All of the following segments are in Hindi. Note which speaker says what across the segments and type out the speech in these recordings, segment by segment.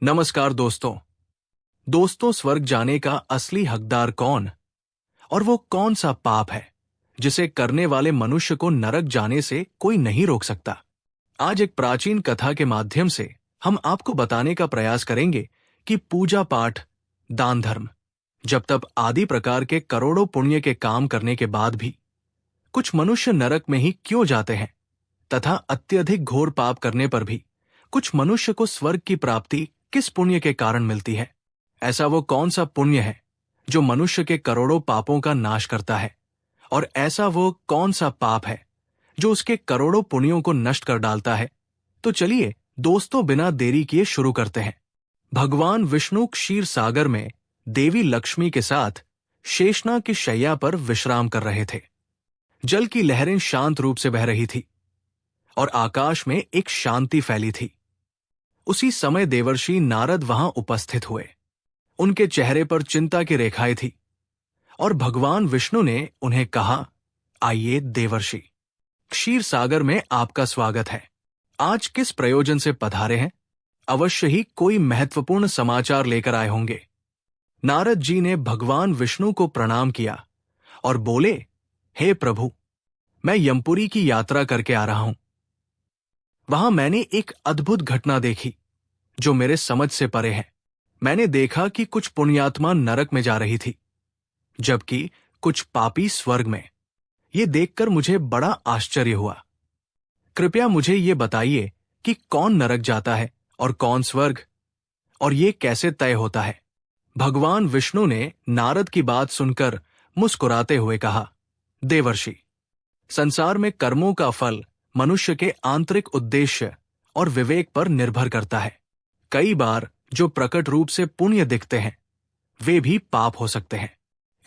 Speaker 1: नमस्कार दोस्तों। स्वर्ग जाने का असली हकदार कौन और वो कौन सा पाप है जिसे करने वाले मनुष्य को नरक जाने से कोई नहीं रोक सकता। आज एक प्राचीन कथा के माध्यम से हम आपको बताने का प्रयास करेंगे कि पूजा पाठ, दान धर्म, जब तक आदि प्रकार के करोड़ों पुण्य के काम करने के बाद भी कुछ मनुष्य नरक में ही क्यों जाते हैं, तथा अत्यधिक घोर पाप करने पर भी कुछ मनुष्य को स्वर्ग की प्राप्ति किस पुण्य के कारण मिलती है। ऐसा वो कौन सा पुण्य है जो मनुष्य के करोड़ों पापों का नाश करता है, और ऐसा वो कौन सा पाप है जो उसके करोड़ों पुण्यों को नष्ट कर डालता है। तो चलिए दोस्तों, बिना देरी किए शुरू करते हैं। भगवान विष्णु क्षीर सागर में देवी लक्ष्मी के साथ शेषनाग की शैया पर विश्राम कर रहे थे। जल की लहरें शांत रूप से बह रही थी और आकाश में एक शांति फैली थी। उसी समय देवर्षि नारद वहां उपस्थित हुए। उनके चेहरे पर चिंता की रेखाएं थी और भगवान विष्णु ने उन्हें कहा, आइए देवर्षि, क्षीर सागर में आपका स्वागत है। आज किस प्रयोजन से पधारे हैं? अवश्य ही कोई महत्वपूर्ण समाचार लेकर आए होंगे। नारद जी ने भगवान विष्णु को प्रणाम किया और बोले, हे प्रभु, मैं यमपुरी की यात्रा करके आ रहा हूं। वहां मैंने एक अद्भुत घटना देखी जो मेरे समझ से परे है। मैंने देखा कि कुछ पुण्यात्मा नरक में जा रही थी, जबकि कुछ पापी स्वर्ग में। ये देखकर मुझे बड़ा आश्चर्य हुआ। कृपया मुझे ये बताइए कि कौन नरक जाता है और कौन स्वर्ग, और ये कैसे तय होता है। भगवान विष्णु ने नारद की बात सुनकर मुस्कुराते हुए कहा, देवर्षि, संसार में कर्मों का फल मनुष्य के आंतरिक उद्देश्य और विवेक पर निर्भर करता है। कई बार जो प्रकट रूप से पुण्य दिखते हैं वे भी पाप हो सकते हैं।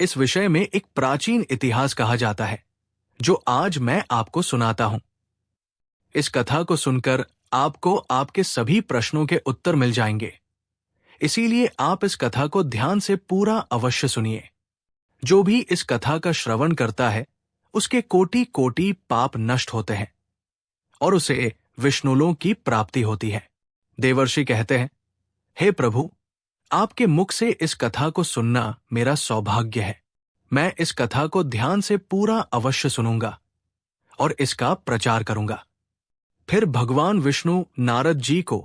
Speaker 1: इस विषय में एक प्राचीन इतिहास कहा जाता है जो आज मैं आपको सुनाता हूं। इस कथा को सुनकर आपको आपके सभी प्रश्नों के उत्तर मिल जाएंगे, इसीलिए आप इस कथा को ध्यान से पूरा अवश्य सुनिए। जो भी इस कथा का श्रवण करता है उसके कोटि कोटि पाप नष्ट होते हैं और उसे विष्णुलोक की प्राप्ति होती है। देवर्षि कहते हैं, हे प्रभु, आपके मुख से इस कथा को सुनना मेरा सौभाग्य है। मैं इस कथा को ध्यान से पूरा अवश्य सुनूंगा और इसका प्रचार करूंगा। फिर भगवान विष्णु नारद जी को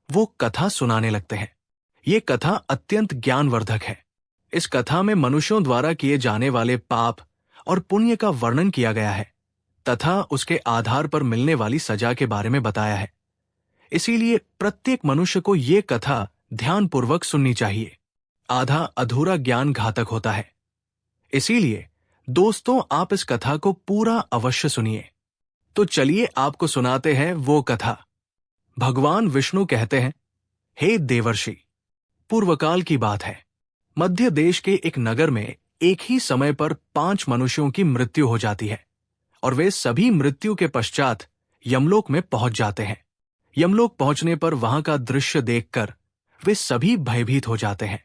Speaker 1: वो कथा सुनाने लगते हैं। ये कथा अत्यंत ज्ञानवर्धक है। इस कथा में मनुष्यों द्वारा किए जाने वाले पाप और पुण्य का वर्णन किया गया है तथा उसके आधार पर मिलने वाली सजा के बारे में बताया है। इसीलिए प्रत्येक मनुष्य को ये कथा ध्यानपूर्वक सुननी चाहिए। आधा अधूरा ज्ञान घातक होता है। इसीलिए दोस्तों, आप इस कथा को पूरा अवश्य सुनिए। तो चलिए आपको सुनाते हैं वो कथा। भगवान विष्णु कहते हैं, हे देवर्षि, पूर्वकाल की बात है। मध्य देश के एक नगर में एक ही समय पर 5 मनुष्यों की मृत्यु हो जाती है और वे सभी मृत्यु के पश्चात यमलोक में पहुंच जाते हैं। यमलोक पहुंचने पर वहां का दृश्य देखकर वे सभी भयभीत हो जाते हैं।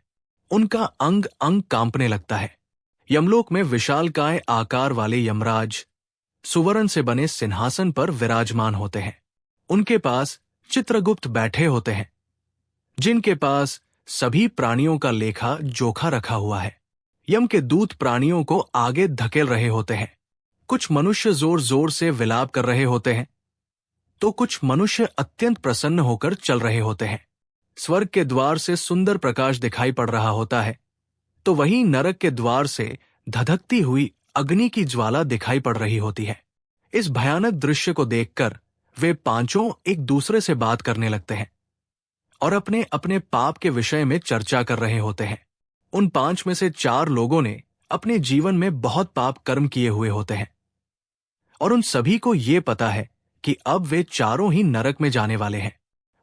Speaker 1: उनका अंग अंग कांपने लगता है। यमलोक में विशालकाय आकार वाले यमराज सुवर्ण से बने सिंहासन पर विराजमान होते हैं। उनके पास चित्रगुप्त बैठे होते हैं, जिनके पास सभी प्राणियों का लेखा जोखा रखा हुआ है। यम के दूत प्राणियों को आगे धकेल रहे होते हैं। कुछ मनुष्य जोर जोर से विलाप कर रहे होते हैं, तो कुछ मनुष्य अत्यंत प्रसन्न होकर चल रहे होते हैं। स्वर्ग के द्वार से सुंदर प्रकाश दिखाई पड़ रहा होता है, तो वहीं नरक के द्वार से धधकती हुई अग्नि की ज्वाला दिखाई पड़ रही होती है। इस भयानक दृश्य को देखकर वे पांचों एक दूसरे से बात करने लगते हैं और अपने अपने पाप के विषय में चर्चा कर रहे होते हैं। उन 5 में से 4 लोगों ने अपने जीवन में बहुत पाप कर्म किए हुए होते हैं और उन सभी को ये पता है कि अब वे चारों ही नरक में जाने वाले हैं।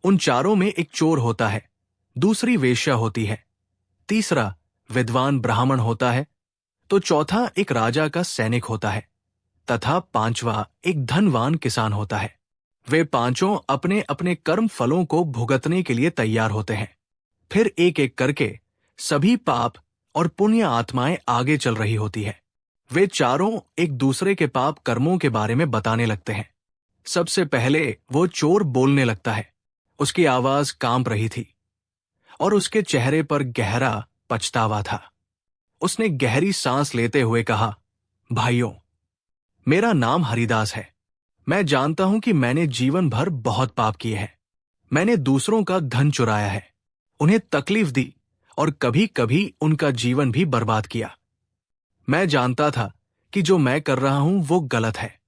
Speaker 1: उन चारों में एक चोर होता है, दूसरी वेश्या होती है, तीसरा विद्वान ब्राह्मण होता है, तो चौथा एक राजा का सैनिक होता है तथा 5वां एक धनवान किसान होता है। वे पांचों अपने अपने कर्म फलों को भुगतने के लिए तैयार होते हैं। फिर एक एक करके सभी पाप और पुण्य आत्माएं आगे चल रही होती है। वे चारों एक दूसरे के पाप कर्मों के बारे में बताने लगते हैं। सबसे पहले वो चोर बोलने लगता है। उसकी आवाज कांप रही थी। और उसके चेहरे पर गहरा पछतावा था। उसने गहरी सांस लेते हुए कहा, भाइयों, मेरा नाम हरिदास है। मैं जानता हूं कि मैंने जीवन भर बहुत पाप किए हैं। मैंने दूसरों का धन चुराया है, उन्हें तकलीफ दी और कभी कभी उनका जीवन भी बर्बाद किया। मैं जानता था कि जो मैं कर रहा हूं वो गलत है,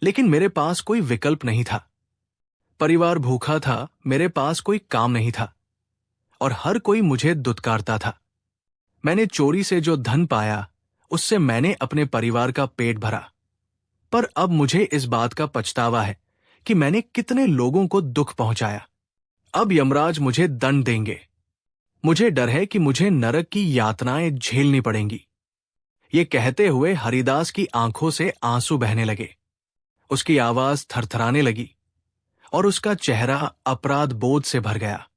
Speaker 1: लेकिन मेरे पास कोई विकल्प नहीं था। परिवार भूखा था, मेरे पास कोई काम नहीं था और हर कोई मुझे दुत्कारता था। मैंने चोरी से जो धन पाया उससे मैंने अपने परिवार का पेट भरा, पर अब मुझे इस बात का पछतावा है कि मैंने कितने लोगों को दुख पहुंचाया। अब यमराज मुझे दंड देंगे। मुझे डर है कि मुझे नरक की यातनाएं झेलनी पड़ेंगी। ये कहते हुए हरिदास की आंखों से आंसू बहने लगे। उसकी आवाज थरथराने लगी और उसका चेहरा अपराध बोध से भर गया।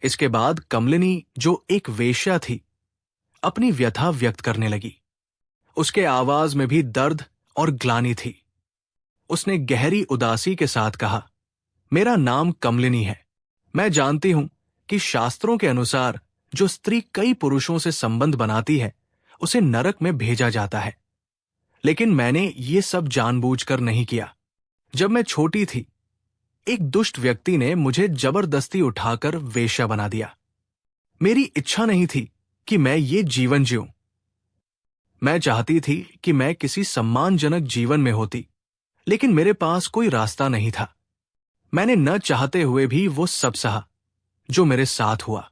Speaker 1: इसके बाद कमलिनी, जो एक वेश्या थी, अपनी व्यथा व्यक्त करने लगी। उसके आवाज में भी दर्द और ग्लानि थी। उसने गहरी उदासी के साथ कहा, मेरा नाम कमलिनी है। मैं जानती हूं कि शास्त्रों के अनुसार जो स्त्री कई पुरुषों से संबंध बनाती है उसे नरक में भेजा जाता है, लेकिन मैंने ये सब जानबूझकर नहीं किया। जब मैं छोटी थी, एक दुष्ट व्यक्ति ने मुझे जबरदस्ती उठाकर वेश्या बना दिया। मेरी इच्छा नहीं थी कि मैं ये जीवन जीऊं। मैं चाहती थी कि मैं किसी सम्मानजनक जीवन में होती, लेकिन मेरे पास कोई रास्ता नहीं था। मैंने न चाहते हुए भी वो सब सहा जो मेरे साथ हुआ।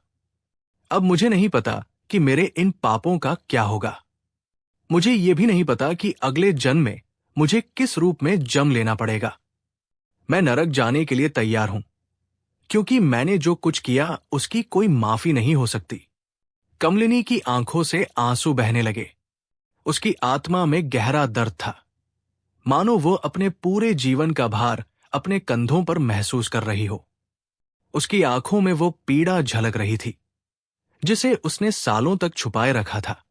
Speaker 1: अब मुझे नहीं पता कि मेरे इन पापों का क्या होगा। मुझे ये भी नहीं पता कि अगले जन्म में मुझे किस रूप में जन्म लेना पड़ेगा। मैं नरक जाने के लिए तैयार हूं, क्योंकि मैंने जो कुछ किया उसकी कोई माफी नहीं हो सकती। कमलिनी की आंखों से आंसू बहने लगे। उसकी आत्मा में गहरा दर्द था, मानो वो अपने पूरे जीवन का भार अपने कंधों पर महसूस कर रही हो। उसकी आंखों में वो पीड़ा झलक रही थी जिसे उसने सालों तक छुपाए रखा था।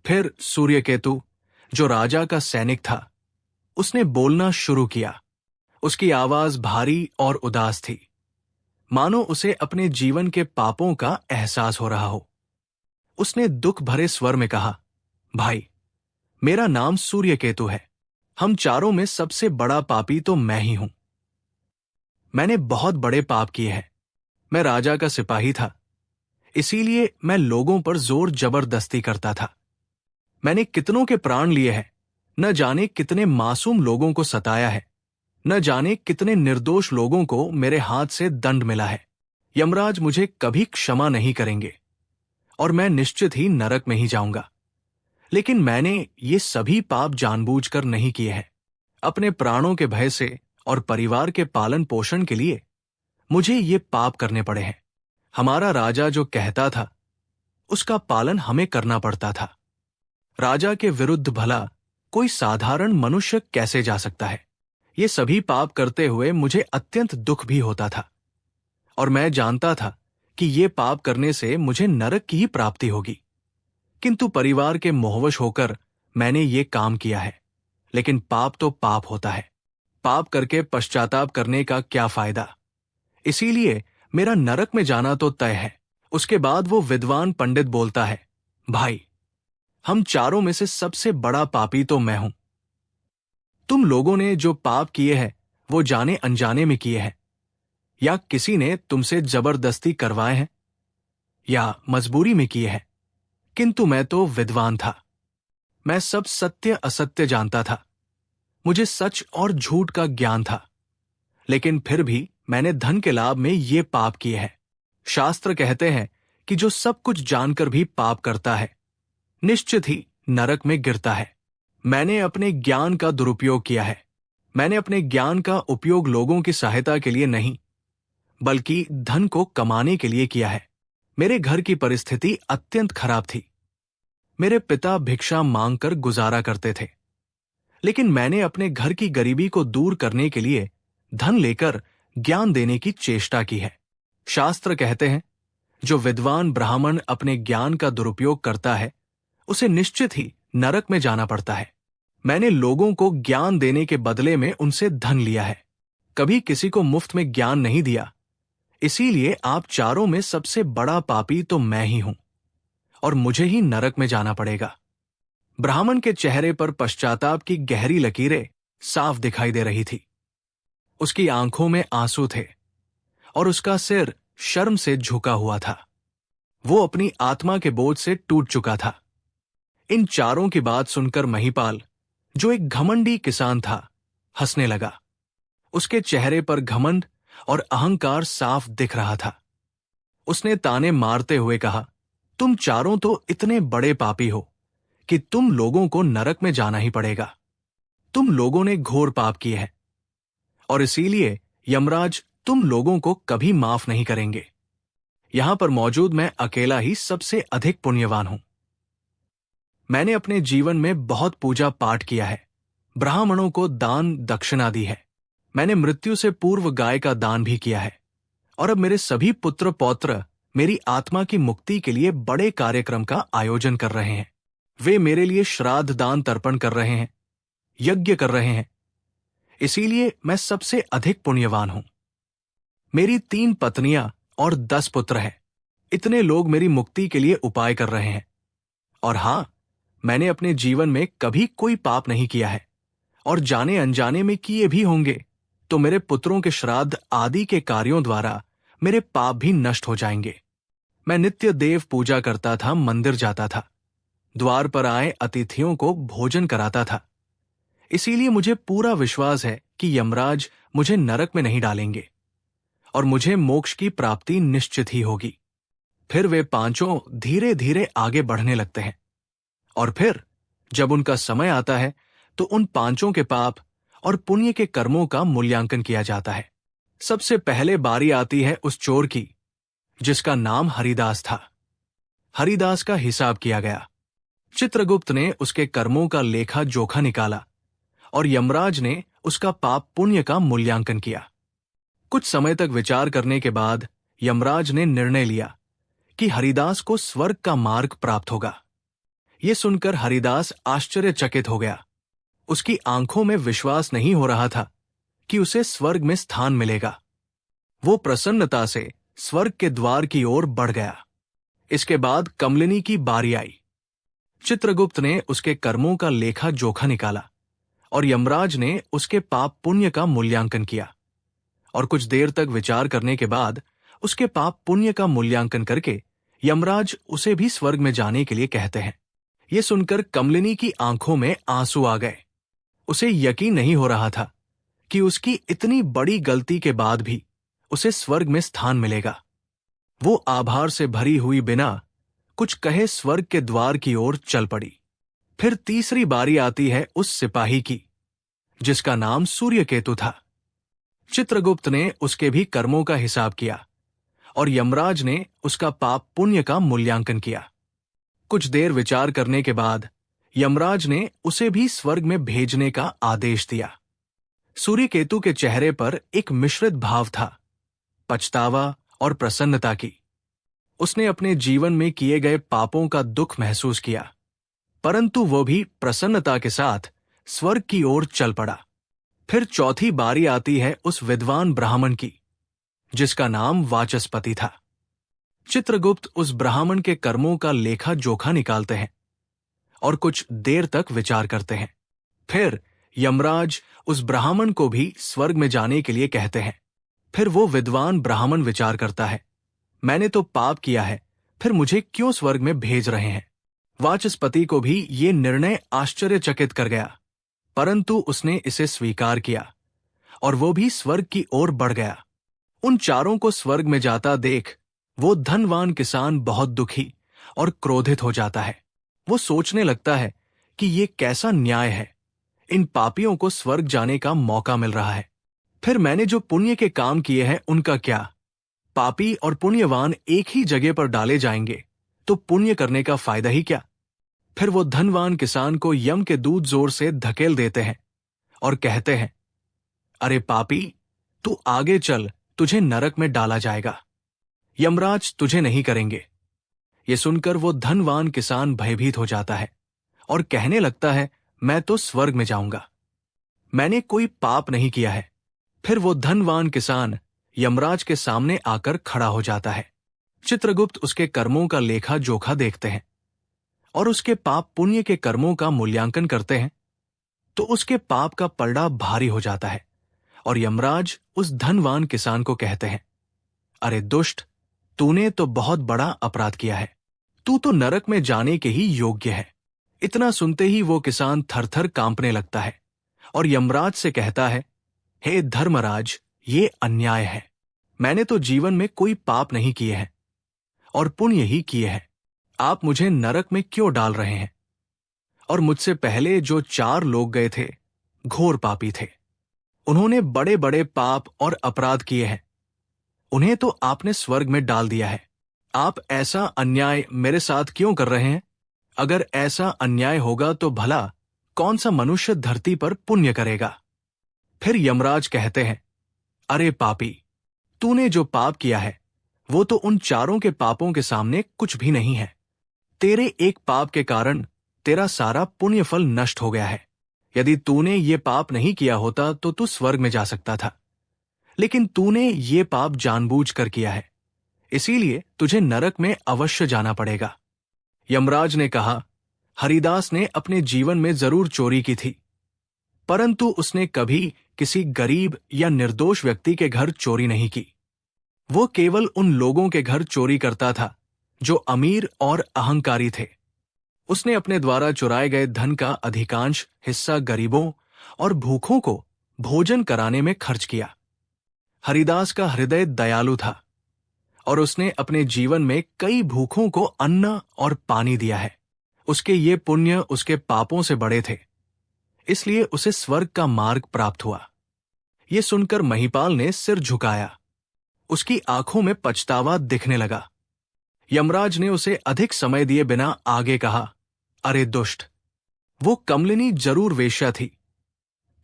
Speaker 1: फिर सूर्यकेतु, जो राजा का सैनिक था, उसने बोलना शुरू किया। उसकी आवाज भारी और उदास थी, मानो उसे अपने जीवन के पापों का एहसास हो रहा हो। उसने दुख भरे स्वर में कहा, भाई, मेरा नाम सूर्यकेतु है। हम चारों में सबसे बड़ा पापी तो मैं ही हूं। मैंने बहुत बड़े पाप किए हैं। मैं राजा का सिपाही था, इसीलिए मैं लोगों पर जोर जबरदस्ती करता था। मैंने कितनों के प्राण लिए हैं, न जाने कितने मासूम लोगों को सताया है, न जाने कितने निर्दोष लोगों को मेरे हाथ से दंड मिला है। यमराज मुझे कभी क्षमा नहीं करेंगे और मैं निश्चित ही नरक में ही जाऊंगा। लेकिन मैंने ये सभी पाप जानबूझकर नहीं किए हैं। अपने प्राणों के भय से और परिवार के पालन पोषण के लिए मुझे ये पाप करने पड़े हैं। हमारा राजा जो कहता था उसका पालन हमें करना पड़ता था। राजा के विरुद्ध भला कोई साधारण मनुष्य कैसे जा सकता है? ये सभी पाप करते हुए मुझे अत्यंत दुख भी होता था और मैं जानता था कि ये पाप करने से मुझे नरक की ही प्राप्ति होगी। किंतु परिवार के मोहवश होकर मैंने ये काम किया है। लेकिन पाप तो पाप होता है। पाप करके पश्चाताप करने का क्या फायदा? इसीलिए मेरा नरक में जाना तो तय है। उसके बाद वो विद्वान पंडित बोलता है, भाई, हम चारों में से सबसे बड़ा पापी तो मैं हूं। तुम लोगों ने जो पाप किए हैं वो जाने अनजाने में किए हैं, या किसी ने तुमसे जबरदस्ती करवाए हैं, या मजबूरी में किए हैं। किंतु मैं तो विद्वान था। मैं सब सत्य असत्य जानता था। मुझे सच और झूठ का ज्ञान था। लेकिन फिर भी मैंने धन के लाभ में ये पाप किए हैं। शास्त्र कहते हैं कि जो सब कुछ जानकर भी पाप करता है निश्चित ही नरक में गिरता है। मैंने अपने ज्ञान का दुरुपयोग किया है। मैंने अपने ज्ञान का उपयोग लोगों की सहायता के लिए नहीं, बल्कि धन को कमाने के लिए किया है। मेरे घर की परिस्थिति अत्यंत खराब थी। मेरे पिता भिक्षा मांगकर गुजारा करते थे, लेकिन मैंने अपने घर की गरीबी को दूर करने के लिए धन लेकर ज्ञान देने की चेष्टा की है। शास्त्र कहते हैं, जो विद्वान ब्राह्मण अपने ज्ञान का दुरुपयोग करता है उसे निश्चित ही नरक में जाना पड़ता है। मैंने लोगों को ज्ञान देने के बदले में उनसे धन लिया है। कभी किसी को मुफ्त में ज्ञान नहीं दिया, इसीलिए आप चारों में सबसे बड़ा पापी तो मैं ही हूं और मुझे ही नरक में जाना पड़ेगा। ब्राह्मण के चेहरे पर पश्चाताप की गहरी लकीरें साफ दिखाई दे रही थी। उसकी आंखों में आंसू थे और उसका सिर शर्म से झुका हुआ था। वो अपनी आत्मा के बोझ से टूट चुका था। इन चारों की बात सुनकर महिपाल, जो एक घमंडी किसान था, हंसने लगा। उसके चेहरे पर घमंड और अहंकार साफ दिख रहा था। उसने ताने मारते हुए कहा, तुम चारों तो इतने बड़े पापी हो कि तुम लोगों को नरक में जाना ही पड़ेगा। तुम लोगों ने घोर पाप किए हैं और इसीलिए यमराज तुम लोगों को कभी माफ नहीं करेंगे। यहां पर मौजूद मैं अकेला ही सबसे अधिक पुण्यवान हूं। मैंने अपने जीवन में बहुत पूजा पाठ किया है, ब्राह्मणों को दान दक्षिणा दी है। मैंने मृत्यु से पूर्व गाय का दान भी किया है और अब मेरे सभी पुत्र पौत्र मेरी आत्मा की मुक्ति के लिए बड़े कार्यक्रम का आयोजन कर रहे हैं। वे मेरे लिए श्राद्ध दान तर्पण कर रहे हैं, यज्ञ कर रहे हैं। इसीलिए मैं सबसे अधिक पुण्यवान हूं। मेरी 3 पत्नियां और 10 पुत्र हैं। इतने लोग मेरी मुक्ति के लिए उपाय कर रहे हैं। और हां, मैंने अपने जीवन में कभी कोई पाप नहीं किया है और जाने अनजाने में किए भी होंगे तो मेरे पुत्रों के श्राद्ध आदि के कार्यों द्वारा मेरे पाप भी नष्ट हो जाएंगे। मैं नित्य देव पूजा करता था, मंदिर जाता था, द्वार पर आए अतिथियों को भोजन कराता था। इसीलिए मुझे पूरा विश्वास है कि यमराज मुझे नरक में नहीं डालेंगे और मुझे मोक्ष की प्राप्ति निश्चित ही होगी। फिर वे पांचों धीरे धीरे आगे बढ़ने लगते हैं और फिर जब उनका समय आता है तो उन पांचों के पाप और पुण्य के कर्मों का मूल्यांकन किया जाता है। सबसे पहले बारी आती है उस चोर की जिसका नाम हरिदास था। हरिदास का हिसाब किया गया। चित्रगुप्त ने उसके कर्मों का लेखा जोखा निकाला और यमराज ने उसका पाप पुण्य का मूल्यांकन किया। कुछ समय तक विचार करने के बाद यमराज ने निर्णय लिया कि हरिदास को स्वर्ग का मार्ग प्राप्त होगा। यह सुनकर हरिदास आश्चर्यचकित हो गया। उसकी आंखों में विश्वास नहीं हो रहा था कि उसे स्वर्ग में स्थान मिलेगा। वो प्रसन्नता से स्वर्ग के द्वार की ओर बढ़ गया। इसके बाद कमलिनी की बारी आई। चित्रगुप्त ने उसके कर्मों का लेखा जोखा निकाला और यमराज ने उसके पाप पुण्य का मूल्यांकन किया और कुछ देर तक विचार करने के बाद उसके पाप पुण्य का मूल्यांकन करके यमराज उसे भी स्वर्ग में जाने के लिए कहते हैं। यह सुनकर कमलिनी की आंखों में आंसू आ गए। उसे यकीन नहीं हो रहा था कि उसकी इतनी बड़ी गलती के बाद भी उसे स्वर्ग में स्थान मिलेगा। वो आभार से भरी हुई बिना कुछ कहे स्वर्ग के द्वार की ओर चल पड़ी। फिर तीसरी बारी आती है उस सिपाही की जिसका नाम सूर्यकेतु था। चित्रगुप्त ने उसके भी कर्मों का हिसाब किया और यमराज ने उसका पाप पुण्य का मूल्यांकन किया। कुछ देर विचार करने के बाद यमराज ने उसे भी स्वर्ग में भेजने का आदेश दिया। सूर्यकेतु के चेहरे पर एक मिश्रित भाव था, पछतावा और प्रसन्नता की। उसने अपने जीवन में किए गए पापों का दुख महसूस किया, परंतु वो भी प्रसन्नता के साथ स्वर्ग की ओर चल पड़ा। फिर चौथी बारी आती है उस विद्वान ब्राह्मण की जिसका नाम वाचस्पति था। चित्रगुप्त उस ब्राह्मण के कर्मों का लेखा जोखा निकालते हैं और कुछ देर तक विचार करते हैं। फिर यमराज उस ब्राह्मण को भी स्वर्ग में जाने के लिए कहते हैं। फिर वो विद्वान ब्राह्मण विचार करता है, मैंने तो पाप किया है, फिर मुझे क्यों स्वर्ग में भेज रहे हैं। वाचस्पति को भी ये निर्णय आश्चर्यचकित कर गया, परंतु उसने इसे स्वीकार किया और वो भी स्वर्ग की ओर बढ़ गया। उन चारों को स्वर्ग में जाता देख वो धनवान किसान बहुत दुखी और क्रोधित हो जाता है। वो सोचने लगता है कि ये कैसा न्याय है, इन पापियों को स्वर्ग जाने का मौका मिल रहा है। फिर मैंने जो पुण्य के काम किए हैं उनका क्या? पापी और पुण्यवान एक ही जगह पर डाले जाएंगे तो पुण्य करने का फायदा ही क्या? फिर वो धनवान किसान को यम के दूत जोर से धकेल देते हैं और कहते हैं, अरे पापी, तू आगे चल, तुझे नरक में डाला जाएगा। यमराज तुझे नहीं करेंगे। ये सुनकर वो धनवान किसान भयभीत हो जाता है और कहने लगता है, मैं तो स्वर्ग में जाऊंगा, मैंने कोई पाप नहीं किया है। फिर वो धनवान किसान यमराज के सामने आकर खड़ा हो जाता है। चित्रगुप्त उसके कर्मों का लेखा जोखा देखते हैं और उसके पाप पुण्य के कर्मों का मूल्यांकन करते हैं तो उसके पाप का पलड़ा भारी हो जाता है और यमराज उस धनवान किसान को कहते हैं, अरे दुष्ट, तूने तो बहुत बड़ा अपराध किया है। तू तो नरक में जाने के ही योग्य है। इतना सुनते ही वो किसान थरथर कांपने लगता है और यमराज से कहता है, हे धर्मराज, ये अन्याय है। मैंने तो जीवन में कोई पाप नहीं किए हैं और पुण्य ही किए हैं। आप मुझे नरक में क्यों डाल रहे हैं? और मुझसे पहले जो 4 लोग गए थे, घोर पापी थे। उन्होंने बड़े बड़े पाप और अपराध किए हैं। उन्हें तो आपने स्वर्ग में डाल दिया है। आप ऐसा अन्याय मेरे साथ क्यों कर रहे हैं? अगर ऐसा अन्याय होगा तो भला कौन सा मनुष्य धरती पर पुण्य करेगा? फिर यमराज कहते हैं, अरे पापी, तूने जो पाप किया है वो तो उन 4 के पापों के सामने कुछ भी नहीं है। तेरे एक पाप के कारण तेरा सारा पुण्य फल नष्ट हो गया है। यदि तूने ये पाप नहीं किया होता तो तू स्वर्ग में जा सकता था, लेकिन तूने ये पाप जानबूझकर किया है, इसीलिए तुझे नरक में अवश्य जाना पड़ेगा। यमराज ने कहा, हरिदास ने अपने जीवन में जरूर चोरी की थी, परंतु उसने कभी किसी गरीब या निर्दोष व्यक्ति के घर चोरी नहीं की। वो केवल उन लोगों के घर चोरी करता था जो अमीर और अहंकारी थे। उसने अपने द्वारा चुराए गए धन का अधिकांश हिस्सा गरीबों और भूखों को भोजन कराने में खर्च किया। हरिदास का हृदय दयालु था और उसने अपने जीवन में कई भूखों को अन्न और पानी दिया है। उसके ये पुण्य उसके पापों से बड़े थे, इसलिए उसे स्वर्ग का मार्ग प्राप्त हुआ। ये सुनकर महिपाल ने सिर झुकाया। उसकी आंखों में पछतावा दिखने लगा। यमराज ने उसे अधिक समय दिए बिना आगे कहा, अरे दुष्ट, वो कमलिनी जरूर वेश्या थी,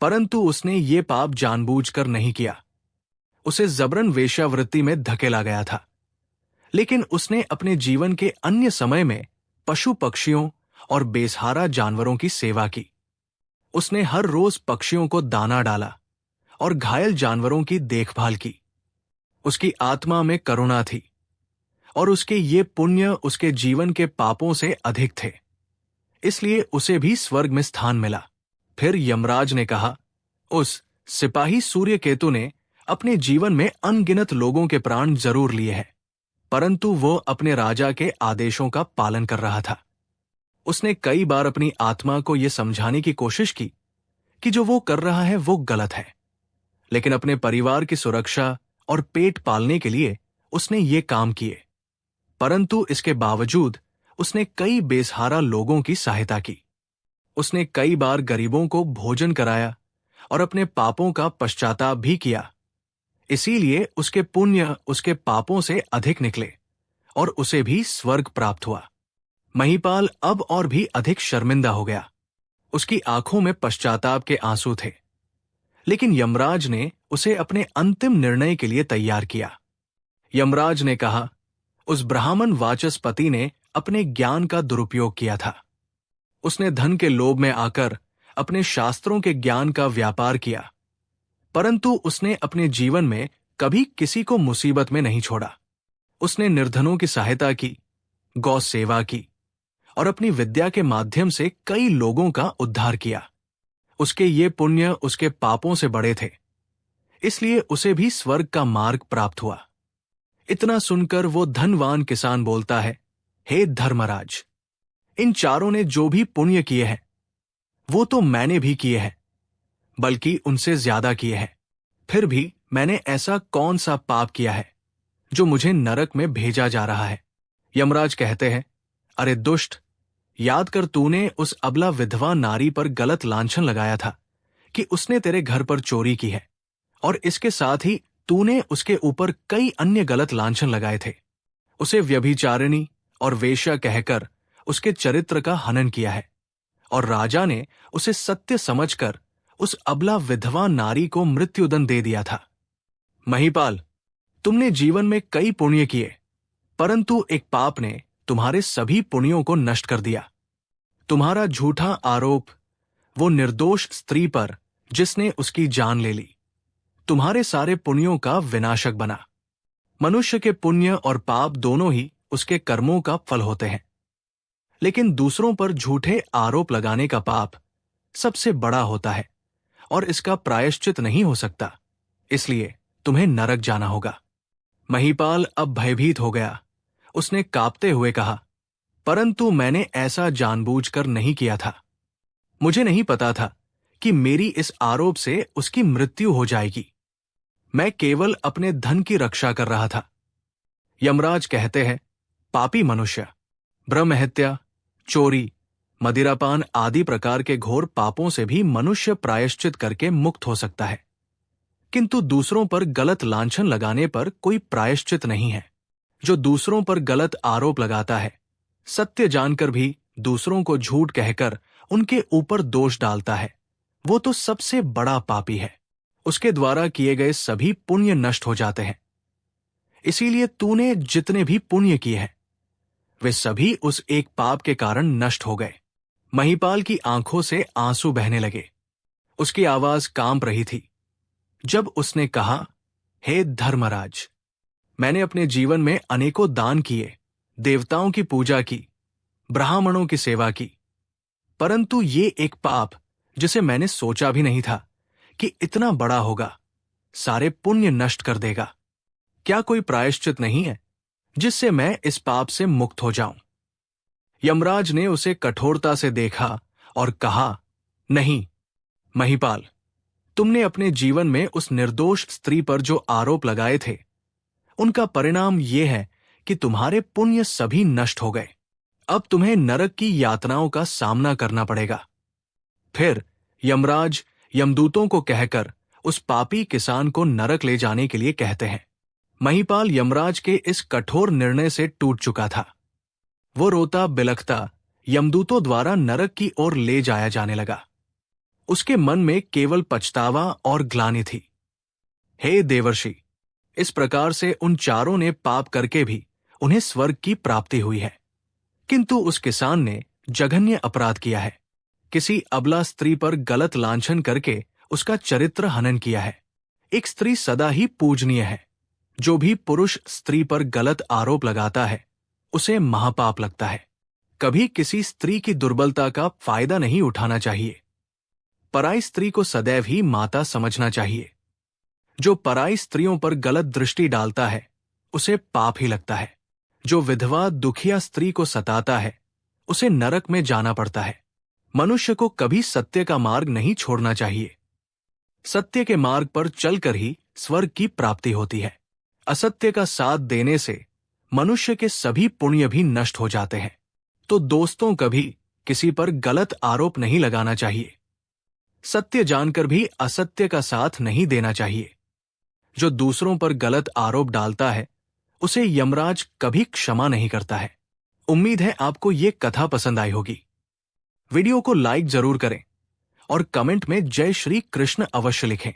Speaker 1: परंतु उसने ये पाप जानबूझकर नहीं किया। उसे जबरन वेश्यावृत्ति में धकेला गया था, लेकिन उसने अपने जीवन के अन्य समय में पशु पक्षियों और बेसहारा जानवरों की सेवा की। उसने हर रोज पक्षियों को दाना डाला और घायल जानवरों की देखभाल की। उसकी आत्मा में करुणा थी और उसके ये पुण्य उसके जीवन के पापों से अधिक थे, इसलिए उसे भी स्वर्ग में स्थान मिला। फिर यमराज ने कहा, उस सिपाही सूर्यकेतु ने अपने जीवन में अनगिनत लोगों के प्राण जरूर लिए हैं, परंतु वो अपने राजा के आदेशों का पालन कर रहा था। उसने कई बार अपनी आत्मा को यह समझाने की कोशिश की कि जो वो कर रहा है वो गलत है, लेकिन अपने परिवार की सुरक्षा और पेट पालने के लिए उसने ये काम किए। परंतु इसके बावजूद उसने कई बेसहारा लोगों की सहायता की। उसने कई बार गरीबों को भोजन कराया और अपने पापों का पश्चाताप भी किया। इसीलिए उसके पुण्य उसके पापों से अधिक निकले और उसे भी स्वर्ग प्राप्त हुआ। महिपाल अब और भी अधिक शर्मिंदा हो गया। उसकी आंखों में पश्चाताप के आंसू थे, लेकिन यमराज ने उसे अपने अंतिम निर्णय के लिए तैयार किया। यमराज ने कहा, उस ब्राह्मण वाचस्पति ने अपने ज्ञान का दुरुपयोग किया था। उसने धन के लोभ में आकर अपने शास्त्रों के ज्ञान का व्यापार किया, परंतु उसने अपने जीवन में कभी किसी को मुसीबत में नहीं छोड़ा। उसने निर्धनों की सहायता की, गौ सेवा की और अपनी विद्या के माध्यम से कई लोगों का उद्धार किया। उसके ये पुण्य उसके पापों से बड़े थे, इसलिए उसे भी स्वर्ग का मार्ग प्राप्त हुआ। इतना सुनकर वो धनवान किसान बोलता है, हे धर्मराज, इन 4 ने जो भी पुण्य किए हैं वो तो मैंने भी किए हैं, बल्कि उनसे ज्यादा किए हैं। फिर भी मैंने ऐसा कौन सा पाप किया है जो मुझे नरक में भेजा जा रहा है? यमराज कहते हैं, अरे दुष्ट, याद कर तूने उस अबला विधवा नारी पर गलत लांछन लगाया था कि उसने तेरे घर पर चोरी की है, और इसके साथ ही तूने उसके ऊपर कई अन्य गलत लांछन लगाए थे। उसे व्यभिचारिणी और वेश्या कहकर उसके चरित्र का हनन किया है, और राजा ने उसे सत्य समझकर उस अबला विधवा नारी को मृत्युदंड दे दिया था। महिपाल, तुमने जीवन में कई पुण्य किए, परंतु एक पाप ने तुम्हारे सभी पुण्यों को नष्ट कर दिया। तुम्हारा झूठा आरोप वो निर्दोष स्त्री पर जिसने उसकी जान ले ली। तुम्हारे सारे पुण्यों का विनाशक बना। मनुष्य के पुण्य और पाप दोनों ही उसके कर्मों का फल होते हैं, लेकिन दूसरों पर झूठे आरोप लगाने का पाप सबसे बड़ा होता है और इसका प्रायश्चित नहीं हो सकता, इसलिए तुम्हें नरक जाना होगा। महीपाल अब भयभीत हो गया। उसने कांपते हुए कहा, परंतु मैंने ऐसा जानबूझकर नहीं किया था। मुझे नहीं पता था कि मेरी इस आरोप से उसकी मृत्यु हो जाएगी। मैं केवल अपने धन की रक्षा कर रहा था। यमराज कहते हैं, पापी मनुष्य ब्रह्महत्या, चोरी, मदिरापान आदि प्रकार के घोर पापों से भी मनुष्य प्रायश्चित करके मुक्त हो सकता है, किंतु दूसरों पर गलत लांछन लगाने पर कोई प्रायश्चित नहीं है। जो दूसरों पर गलत आरोप लगाता है, सत्य जानकर भी दूसरों को झूठ कहकर उनके ऊपर दोष डालता है, वो तो सबसे बड़ा पापी है। उसके द्वारा किए गए सभी पुण्य नष्ट हो जाते हैं। इसीलिए तूने जितने भी पुण्य किए हैं वे सभी उस एक पाप के कारण नष्ट हो गए। महीपाल की आंखों से आंसू बहने लगे। उसकी आवाज कांप रही थी जब उसने कहा, हे धर्मराज, मैंने अपने जीवन में अनेकों दान किए, देवताओं की पूजा की, ब्राह्मणों की सेवा की, परंतु ये एक पाप जिसे मैंने सोचा भी नहीं था कि इतना बड़ा होगा, सारे पुण्य नष्ट कर देगा। क्या कोई प्रायश्चित नहीं है जिससे मैं इस पाप से मुक्त हो जाऊं? यमराज ने उसे कठोरता से देखा और कहा, नहीं महीपाल, तुमने अपने जीवन में उस निर्दोष स्त्री पर जो आरोप लगाए थे, उनका परिणाम यह है कि तुम्हारे पुण्य सभी नष्ट हो गए। अब तुम्हें नरक की यातनाओं का सामना करना पड़ेगा। फिर यमराज यमदूतों को कहकर उस पापी किसान को नरक ले जाने के लिए कहते हैं। महीपाल यमराज के इस कठोर निर्णय से टूट चुका था। वो रोता बिलखता यमदूतों द्वारा नरक की ओर ले जाया जाने लगा। उसके मन में केवल पछतावा और ग्लानि थी। हे देवर्षि, इस प्रकार से उन चारों ने पाप करके भी उन्हें स्वर्ग की प्राप्ति हुई है, किंतु उस किसान ने जघन्य अपराध किया है। किसी अबला स्त्री पर गलत लांछन करके उसका चरित्र हनन किया है। एक स्त्री सदा ही पूजनीय है। जो भी पुरुष स्त्री पर गलत आरोप लगाता है उसे महापाप लगता है। कभी किसी स्त्री की दुर्बलता का फायदा नहीं उठाना चाहिए। पराई स्त्री को सदैव ही माता समझना चाहिए। जो पराई स्त्रियों पर गलत दृष्टि डालता है उसे पाप ही लगता है। जो विधवा दुखिया स्त्री को सताता है उसे नरक में जाना पड़ता है। मनुष्य को कभी सत्य का मार्ग नहीं छोड़ना चाहिए। सत्य के मार्ग पर चलकर ही स्वर्ग की प्राप्ति होती है। असत्य का साथ देने से मनुष्य के सभी पुण्य भी नष्ट हो जाते हैं। तो दोस्तों, कभी किसी पर गलत आरोप नहीं लगाना चाहिए। सत्य जानकर भी असत्य का साथ नहीं देना चाहिए। जो दूसरों पर गलत आरोप डालता है उसे यमराज कभी क्षमा नहीं करता है। उम्मीद है आपको ये कथा पसंद आई होगी। वीडियो को लाइक जरूर करें और कमेंट में जय श्री कृष्ण अवश्य लिखें।